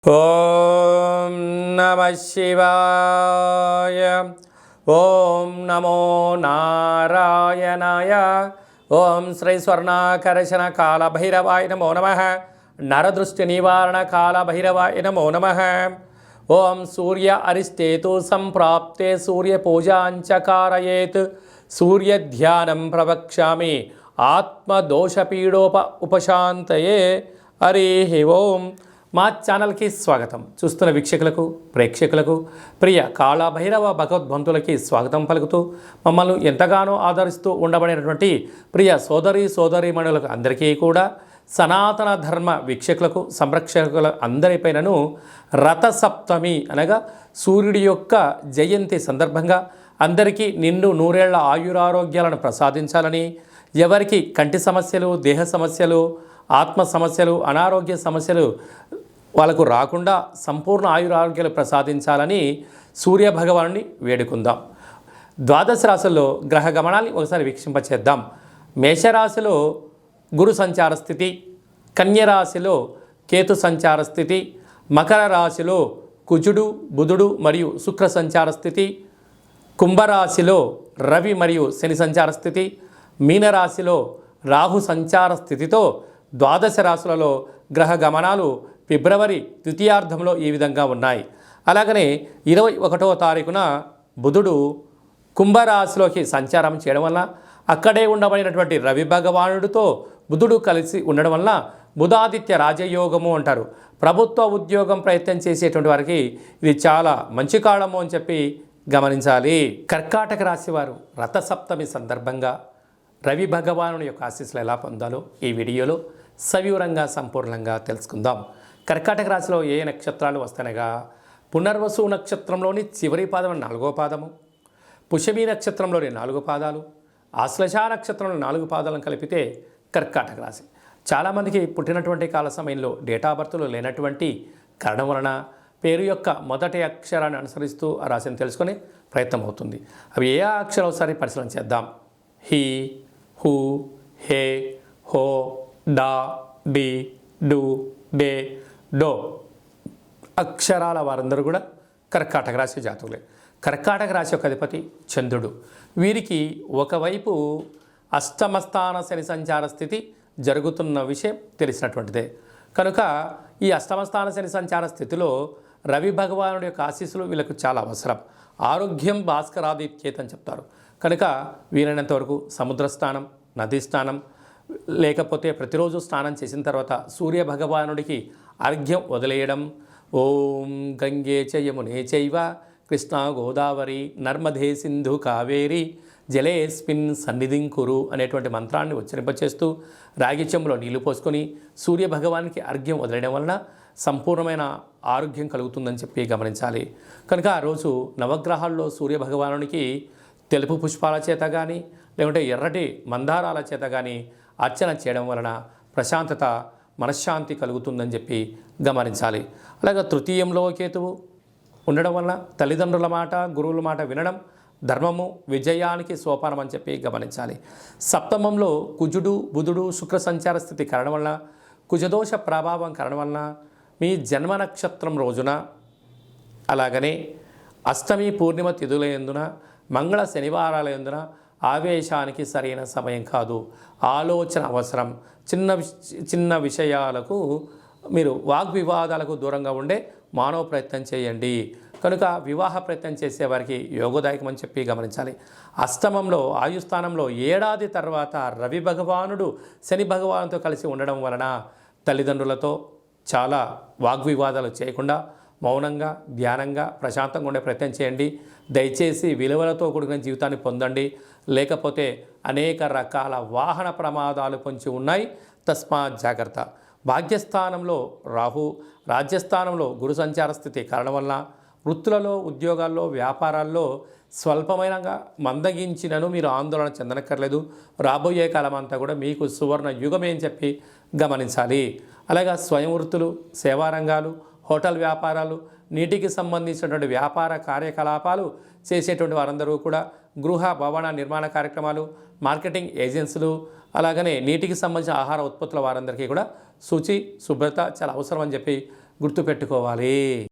ఓం నమ శివాయ. ఓం నమో నారాయణాయ. ఓం శ్రీ స్వర్ణాకర్షణ కాళభైరవాయ నమో నమ. నరదృష్టి నివారణ కాళభైరవాయ నమో నమ. ఓం సూర్య అరిష్టేతు సంప్రాప్తే సూర్య పూజాంచకారయేత్ సూర్యధ్యానం ప్రవక్ష్యామి ఆత్మదోషపీడోప ఉపశాంతయే. హరి ఓం. మా ఛానల్కి స్వాగతం. చూస్తున్న వీక్షకులకు ప్రేక్షకులకు ప్రియ కాళభైరవ భగవద్బంతులకి స్వాగతం పలుకుతూ మమ్మల్ని ఎంతగానో ఆదరిస్తూ ఉండబడినటువంటి ప్రియ సోదరీమణులకు అందరికీ కూడా సనాతన ధర్మ వీక్షకులకు సంరక్షకుల అందరిపైనను రథసప్తమి అనగా సూర్యుడి యొక్క జయంతి సందర్భంగా అందరికీ నిండు నూరేళ్ల ఆయురారోగ్యాలను ప్రసాదించాలని, ఎవరికి కంటి సమస్యలు, దేహ సమస్యలు, ఆత్మ సమస్యలు, అనారోగ్య సమస్యలు వాళ్ళకు రాకుండా సంపూర్ణ ఆయురారోగ్యాలు ప్రసాదించాలని సూర్యభగవానుని వేడుకుందాం. ద్వాదశ రాశుల్లో గ్రహ గమనాన్ని ఒకసారి వీక్షింపచేద్దాం. మేషరాశిలో గురు సంచార స్థితి, కన్యరాశిలో కేతు సంచార స్థితి, మకర రాశిలో కుజుడు, బుధుడు మరియు శుక్ర సంచార స్థితి, కుంభరాశిలో రవి మరియు శని సంచార స్థితి, మీనరాశిలో రాహు సంచార స్థితితో ద్వాదశ రాశులలో గ్రహ గమనాలు ఫిబ్రవరి ద్వితీయార్థంలో ఈ విధంగా ఉన్నాయి. అలాగనే 21వ తారీఖున బుధుడు కుంభరాశిలోకి సంచారం చేయడం వల్ల అక్కడే ఉండబడినటువంటి రవి భగవానుడితో బుధుడు కలిసి ఉండడం వల్ల బుధాదిత్య రాజయోగము అంటారు. ప్రభుత్వ ఉద్యోగం ప్రయత్నం చేసేటువంటి వారికి ఇది చాలా మంచి కాలము అని చెప్పి గమనించాలి. కర్కాటక రాశి వారు రథసప్తమి సందర్భంగా రవి భగవానుని యొక్క ఆశీస్సులు ఎలా పొందాలో ఈ వీడియోలో సవివరంగా సంపూర్ణంగా తెలుసుకుందాం. కర్కాటక రాశిలో ఏ నక్షత్రాలు వస్తానగా పునర్వసు నక్షత్రంలోని చివరి పాదం 4వ పాదము, పుష్యమి నక్షత్రంలోని 4 పాదాలు, ఆశ్లేష నక్షత్రంలో 4 పాదాలను కలిపితే కర్కాటక రాశి. చాలామందికి పుట్టినటువంటి కాల సమయంలో డేటా బర్త్లు లేనటువంటి కారణం వలన పేరు యొక్క మొదటి అక్షరాన్ని అనుసరిస్తూ ఆ రాశిని తెలుసుకునే ప్రయత్నం అవుతుంది. అవి ఏ అక్షరం ఒకసారి పరిశీలన చేద్దాం. హీ, హూ, హే, హో, డా, డి, డు, డే, డో అక్షరాల వారందరూ కూడా కర్కాటక రాశి జాతకులే. కర్కాటక రాశి యొక్క అధిపతి చంద్రుడు. వీరికి ఒకవైపు అష్టమస్థాన శని సంచార స్థితి జరుగుతున్న విషయం తెలిసినటువంటిదే. కనుక ఈ అష్టమస్థాన శని సంచార స్థితిలో రవి భగవానుడి యొక్క ఆశీస్సులు వీళ్ళకు చాలా అవసరం. ఆరోగ్యం భాస్కరాదిత్యేత్ అని చెప్తారు. కనుక వీలైనంత వరకు సముద్ర స్నానం, నదీ స్నానం, లేకపోతే ప్రతిరోజు స్నానం చేసిన తర్వాత సూర్య భగవానుడికి అర్ఘ్యం వదిలేయడం. ఓం గంగే చ యమునే చైవ కృష్ణా గోదావరి నర్మదే సింధు కావేరి జలేస్మిన్ సన్నిధిం కురు అనేటువంటి మంత్రాన్ని ఉచ్చరింపచేస్తూ రాగి చెంబులో నీళ్లు పోసుకొని సూర్య భగవానికి అర్ఘ్యం వదిలేయడం వలన సంపూర్ణమైన ఆరోగ్యం కలుగుతుందని చెప్పి గమనించాలి. కనుక ఆ రోజు నవగ్రహాల్లో సూర్య భగవానునికి తెలుపు పుష్పాల చేత కానీ లేకుంటే ఎర్రటి మందారాల చేత కానీ అర్చన చేయడం వలన ప్రశాంతత, మనశ్శాంతి కలుగుతుందని చెప్పి గమనించాలి. అలాగే తృతీయంలో కేతువు ఉండడం వలన తల్లిదండ్రుల మాట, గురువుల మాట వినడం ధర్మము, విజయానికి సోపానం అని చెప్పి గమనించాలి. సప్తమంలో కుజుడు, బుధుడు, శుక్ర సంచార స్థితి కారణం వలన, కుజదోష ప్రభావం కారణం వలన మీ జన్మ నక్షత్రం రోజున, అలాగనే అష్టమి పూర్ణిమ తిథులయందున, మంగళ శనివారాలయందున ఆవేశానికి సరైన సమయం కాదు. ఆలోచన అవసరం. చిన్న విషయాలకు మీరు వాగ్వివాదాలకు దూరంగా ఉండే మానవ ప్రయత్నం చేయండి. కనుక వివాహ ప్రయత్నం చేసేవారికి యోగదాయకం అని చెప్పి గమనించాలి. అష్టమంలో ఆయుస్థానంలో ఏడాది తర్వాత రవి భగవానుడు శని భగవానుతో కలిసి ఉండడం వలన తల్లిదండ్రులతో చాలా వాగ్వివాదాలు చేయకుండా మౌనంగా, ధ్యానంగా, ప్రశాంతంగా ఉండే ప్రయత్నం చేయండి. దయచేసి విలువలతో కూడిన జీవితాన్ని పొందండి. లేకపోతే అనేక రకాల వాహన ప్రమాదాలు పొంచి ఉన్నాయి. తస్మాత్ జాగ్రత్త. భాగ్యస్థానంలో రాహు, రాజ్యస్థానంలో గురు సంచార స్థితి కారణం వలన వృత్తులలో, ఉద్యోగాల్లో, వ్యాపారాల్లో స్వల్పమైనగా మందగించినను మీరు ఆందోళన చెందనక్కర్లేదు. రాబోయే కాలం అంతా కూడా మీకు సువర్ణ యుగమే అని చెప్పి గమనించాలి. అలాగే స్వయం వృత్తులు, సేవారంగాలు, హోటల్ వ్యాపారాలు, నీటికి సంబంధించినటువంటి వ్యాపార కార్యకలాపాలు చేసేటువంటి వారందరూ కూడా గృహ భవన నిర్మాణ కార్యక్రమాలు, మార్కెటింగ్ ఏజెన్సీలు, అలాగనే నీటికి సంబంధించిన ఆహార ఉత్పత్తుల వారందరికీ కూడా శుచి, శుభ్రత చాలా అవసరం అని చెప్పి గుర్తుపెట్టుకోవాలి.